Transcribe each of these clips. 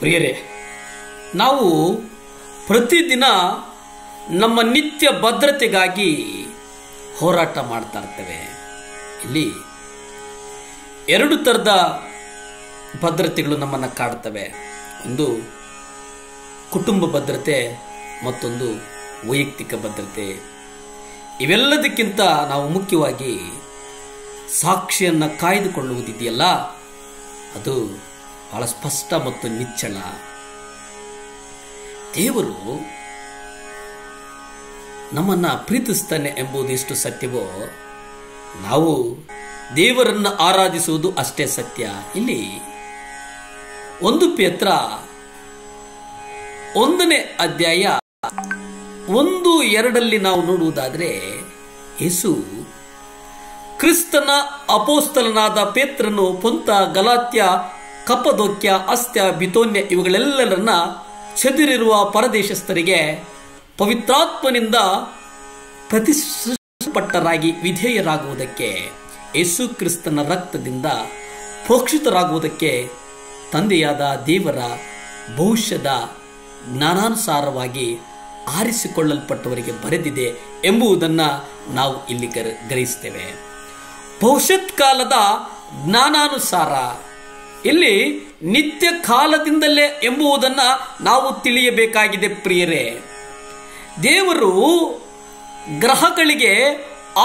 ಪ್ರಿಯರೇ, ನಾವು ಪ್ರತಿದಿನ ನಮ್ಮ ನಿತ್ಯ ಭದ್ರತೆಗಾಗಿ ಹೋರಾಟ ಮಾಡ್ತಾ ಇರ್ತೇವೆ. ಇಲ್ಲಿ ಎರಡು ಥರದ ಭದ್ರತೆಗಳು ನಮ್ಮನ್ನು ಕಾಡ್ತವೆ. ಒಂದು ಕುಟುಂಬ ಭದ್ರತೆ, ಮತ್ತೊಂದು ವೈಯಕ್ತಿಕ ಭದ್ರತೆ. ಇವೆಲ್ಲದಕ್ಕಿಂತ ನಾವು ಮುಖ್ಯವಾಗಿ ಸಾಕ್ಷಿಯನ್ನು ಕಾಯ್ದುಕೊಳ್ಳುವುದಿದೆಯಲ್ಲ, ಅದು ಬಹಳ ಸ್ಪಷ್ಟ ಮತ್ತು ನಿಚ್ಚಳ. ದೇವರು ನಮ್ಮನ್ನು ಪ್ರೀತಿಸ್ತಾನೆ ಎಂಬುದು ಎಷ್ಟು ಸತ್ಯವೋ, ನಾವು ದೇವರನ್ನು ಆರಾಧಿಸುವುದು ಅಷ್ಟೇ ಸತ್ಯ. ಇಲ್ಲಿ 1 ಪೇತ್ರ 1ನೇ ಅಧ್ಯಾಯ 1-2 ನಾವು ನೋಡುವುದಾದರೆ, ಯೇಸು ಕ್ರಿಸ್ತನ ಅಪೋಸ್ತಲನಾದ ಪೇತ್ರನು ಪೊಂತ, ಗಲಾತ್ಯ, ಕಪ್ಪದೋಕ್ಯ, ಅಸ್ತ್ಯ, ಬಿತೋನ್ಯ ಇವುಗಳೆಲ್ಲರನ್ನ ಚದುರಿರುವ ಪರದೇಶಸ್ಥರಿಗೆ ಪವಿತ್ರಾತ್ಮನಿಂದ ಪ್ರತಿಷ್ಠಿಸಲ್ಪಟ್ಟರಾಗಿ ವಿಧೇಯರಾಗುವುದಕ್ಕೆ, ಯೇಸು ಕ್ರಿಸ್ತನ ರಕ್ತದಿಂದ ಪ್ರೋಕ್ಷಿತರಾಗುವುದಕ್ಕೆ ತಂದೆಯಾದ ದೇವರ ಭವಿಷ್ಯದ ಜ್ಞಾನಾನುಸಾರವಾಗಿ ಆರಿಸಿಕೊಳ್ಳಲ್ಪಟ್ಟವರಿಗೆ ಬರೆದಿದೆ ಎಂಬುದನ್ನು ನಾವು ಇಲ್ಲಿ ಗ್ರಹಿಸ್ತೇವೆ. ಭವಿಷ್ಯತ್ ಕಾಲದ ಜ್ಞಾನಾನುಸಾರ, ಇಲ್ಲಿ ನಿತ್ಯ ಕಾಲದಿಂದಲೇ ಎಂಬುದನ್ನು ನಾವು ತಿಳಿಯಬೇಕಾಗಿದೆ. ಪ್ರಿಯರೇ, ದೇವರು ಗ್ರಹಗಳಿಗೆ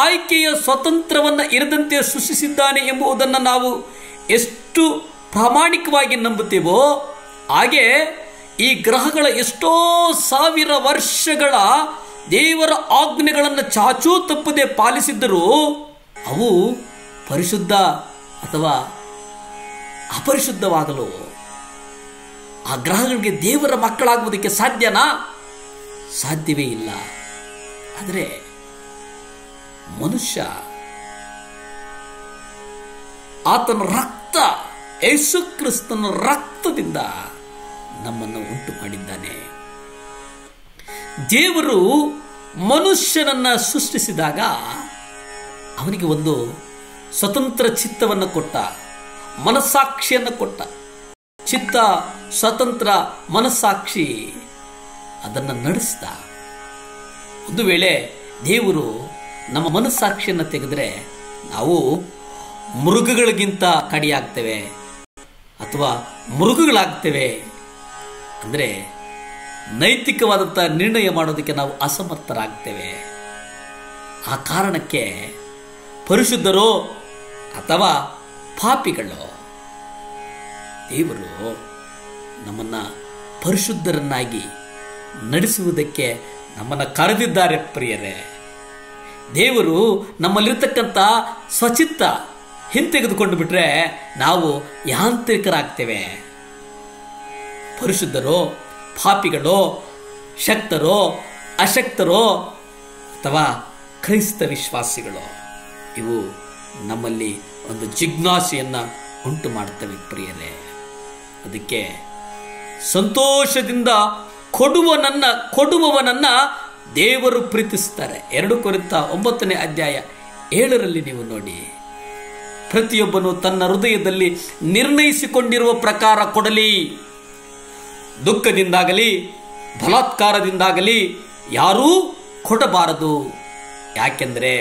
ಆಯ್ಕೆಯ ಸ್ವತಂತ್ರವನ್ನು ಇರದಂತೆ ಸೃಷ್ಟಿಸಿದ್ದಾನೆ ಎಂಬುದನ್ನು ನಾವು ಎಷ್ಟು ಪ್ರಾಮಾಣಿಕವಾಗಿ ನಂಬುತ್ತೇವೋ, ಹಾಗೆ ಈ ಗ್ರಹಗಳ ಎಷ್ಟೋ ಸಾವಿರ ವರ್ಷಗಳ ದೇವರ ಆಜ್ಞೆಗಳನ್ನು ಚಾಚೂ ತಪ್ಪದೆ ಪಾಲಿಸಿದ್ದರೂ ಅವು ಪರಿಶುದ್ಧ ಅಥವಾ ಅಪರಿಶುದ್ಧವಾಗಲು ಆ ಗ್ರಹಗಳಿಗೆ ದೇವರ ಮಕ್ಕಳಾಗುವುದಕ್ಕೆ ಸಾಧ್ಯನಾ? ಸಾಧ್ಯವೇ ಇಲ್ಲ. ಆದರೆ ಮನುಷ್ಯ ಆತನ ರಕ್ತ, ಯೇಸು ಕ್ರಿಸ್ತನ ರಕ್ತದಿಂದ ನಮ್ಮನ್ನು ಉಂಟು ಮಾಡಿದ್ದಾನೆ. ದೇವರು ಮನುಷ್ಯನನ್ನ ಸೃಷ್ಟಿಸಿದಾಗ ಅವನಿಗೆ ಒಂದು ಸ್ವತಂತ್ರ ಚಿತ್ತವನ್ನು ಕೊಟ್ಟ, ಮನಸ್ಸಾಕ್ಷಿಯನ್ನು ಕೊಟ್ಟ. ಚಿತ್ತ, ಸ್ವತಂತ್ರ ಮನಸ್ಸಾಕ್ಷಿ ಅದನ್ನು ನಡೆಸಿದ. ಒಂದು ವೇಳೆ ದೇವರು ನಮ್ಮ ಮನಸ್ಸಾಕ್ಷಿಯನ್ನು ತೆಗೆದರೆ ನಾವು ಮೃಗಗಳಿಗಿಂತ ಕಡಿಯಾಗ್ತೇವೆ ಅಥವಾ ಮೃಗಗಳಾಗ್ತೇವೆ. ಅಂದರೆ ನೈತಿಕವಾದಂಥ ನಿರ್ಣಯ ಮಾಡೋದಕ್ಕೆ ನಾವು ಅಸಮರ್ಥರಾಗ್ತೇವೆ. ಆ ಕಾರಣಕ್ಕೆ ಪರಿಶುದ್ಧರೋ ಅಥವಾ ಪಾಪಿಗಳೋ, ದೇವರು ನಮ್ಮನ್ನು ಪರಿಶುದ್ಧರನ್ನಾಗಿ ನಡೆಸುವುದಕ್ಕೆ ನಮ್ಮನ್ನು ಕರೆದಿದ್ದಾರೆ. ಪ್ರಿಯರೇ, ದೇವರು ನಮ್ಮಲ್ಲಿರ್ತಕ್ಕಂಥ ಸ್ವಚಿತ್ತ ಹಿಂತೆಗೆದುಕೊಂಡು ಬಿಟ್ರೆ ನಾವು ಯಾಂತ್ರಿಕರಾಗ್ತೇವೆ. ಪರಿಶುದ್ಧರೋ ಪಾಪಿಗಳೋ, ಶಕ್ತರೋ ಅಶಕ್ತರೋ ಅಥವಾ ಕ್ರೈಸ್ತ ವಿಶ್ವಾಸಿಗಳೋ, ಇವು ನಮ್ಮಲ್ಲಿ ಒಂದು ಜಿಜ್ಞಾಸೆಯನ್ನು ಉಂಟು ಮಾಡ್ತವೆ. ಪ್ರಿಯರೇ, ಅದಕ್ಕೆ ಸಂತೋಷದಿಂದ ಕೊಡುವವನನ್ನ ದೇವರು ಪ್ರೀತಿಸ್ತಾರೆ. 2 ಕೊರಿಂಥ 9ನೇ ಅಧ್ಯಾಯ 7ರಲ್ಲಿ ನೀವು ನೋಡಿ, ಪ್ರತಿಯೊಬ್ಬನು ತನ್ನ ಹೃದಯದಲ್ಲಿ ನಿರ್ಣಯಿಸಿಕೊಂಡಿರುವ ಪ್ರಕಾರ ಕೊಡಲಿ. ದುಃಖದಿಂದಾಗಲಿ ಬಲಾತ್ಕಾರದಿಂದಾಗಲಿ ಯಾರೂ ಕೊಡಬಾರದು. ಯಾಕೆಂದರೆ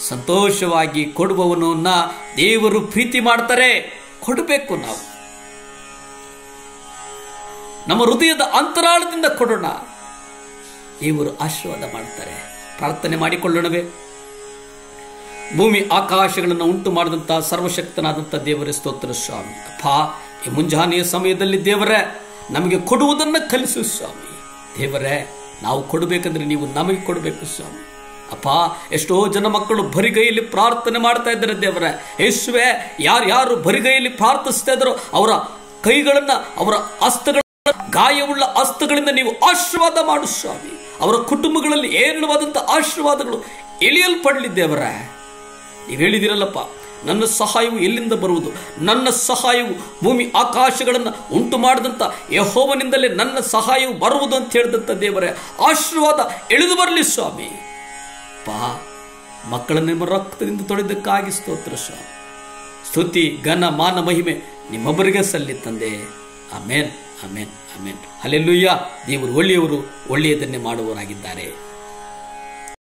ಸಂತೋಷವಾಗಿ ಕೊಡುವವನನ್ನ ದೇವರು ಪ್ರೀತಿ ಮಾಡ್ತಾರೆ. ಕೊಡಬೇಕು. ನಾವು ನಮ್ಮ ಹೃದಯದ ಅಂತರಾಳದಿಂದ ಕೊಡೋಣ, ದೇವರು ಆಶೀರ್ವಾದ ಮಾಡ್ತಾರೆ. ಪ್ರಾರ್ಥನೆ ಮಾಡಿಕೊಳ್ಳೋಣವೇ? ಭೂಮಿ ಆಕಾಶಗಳನ್ನು ಉಂಟು ಮಾಡಿದಂಥ ಸರ್ವಶಕ್ತನಾದಂಥ ದೇವರೇ ಸ್ತೋತ್ರ ಸ್ವಾಮಿ. ಅಪ್ಪ, ಈ ಮುಂಜಾನೆಯ ಸಮಯದಲ್ಲಿ ದೇವರೇ ನಮಗೆ ಕೊಡುವುದನ್ನು ಕಲಿಸು ಸ್ವಾಮಿ. ದೇವರೇ, ನಾವು ಕೊಡಬೇಕಂದ್ರೆ ನೀವು ನಮಗೆ ಕೊಡಬೇಕು ಸ್ವಾಮಿ. ಅಪ್ಪ, ಎಷ್ಟೋ ಜನ ಮಕ್ಕಳು ಬರಿಗೈಯಲ್ಲಿ ಪ್ರಾರ್ಥನೆ ಮಾಡ್ತಾ ಇದ್ದಾರೆ. ದೇವರೇ ಯೇಸುವೆ, ಯಾರ್ಯಾರು ಬರಿಗೈಯಲ್ಲಿ ಪ್ರಾರ್ಥಿಸ್ತಾ ಇದ್ದಾರೋ ಅವರ ಕೈಗಳನ್ನ, ಅವರ ಹಸ್ತಗಳ ಗಾಯವುಳ್ಳ ಹಸ್ತಗಳಿಂದ ನೀವು ಆಶೀರ್ವಾದ ಮಾಡು ಸ್ವಾಮಿ. ಅವರ ಕುಟುಂಬಗಳಲ್ಲಿ ಏರಳವಾದಂಥ ಆಶೀರ್ವಾದಗಳು ಇಳಿಯಲ್ಪಡಲಿ. ದೇವರೇ, ನೀವು ಹೇಳಿದಿರಲ್ಲಪ್ಪ, ನನ್ನ ಸಹಾಯವು ಎಲ್ಲಿಂದ ಬರುವುದು? ನನ್ನ ಸಹಾಯವು ಭೂಮಿ ಆಕಾಶಗಳನ್ನು ಉಂಟು ಮಾಡಿದಂಥ ಯೆಹೋವನಿಂದಲೇ ನನ್ನ ಸಹಾಯವು ಬರುವುದು ಅಂತ ಹೇಳಿದಂಥ ದೇವರೇ, ಆಶೀರ್ವಾದ ಇಳಿದು ಬರಲಿ ಸ್ವಾಮಿ. ಮಕ್ಕಳನ್ನು ನಿಮ್ಮ ರಕ್ತದಿಂದ ತೊಳೆದಕ್ಕಾಗಿ ಸ್ತೋತ್ರ ಸ್ವಾಮಿ. ಸ್ತುತಿ, ಘನ, ಮಾನ, ಮಹಿಮೆ ನಿಮ್ಮೊಬ್ಬರಿಗೆ ಸಲ್ಲಿ ತಂದೆ. ಆಮೇನ್. ಆಮೇನ್ ಆಮೇನ್. ಹಲ್ಲೆಲೂಯಾ. ದೇವರು ಒಳ್ಳೆಯವರು, ಒಳ್ಳೆಯದನ್ನೇ ಮಾಡುವವರಾಗಿದ್ದಾರೆ.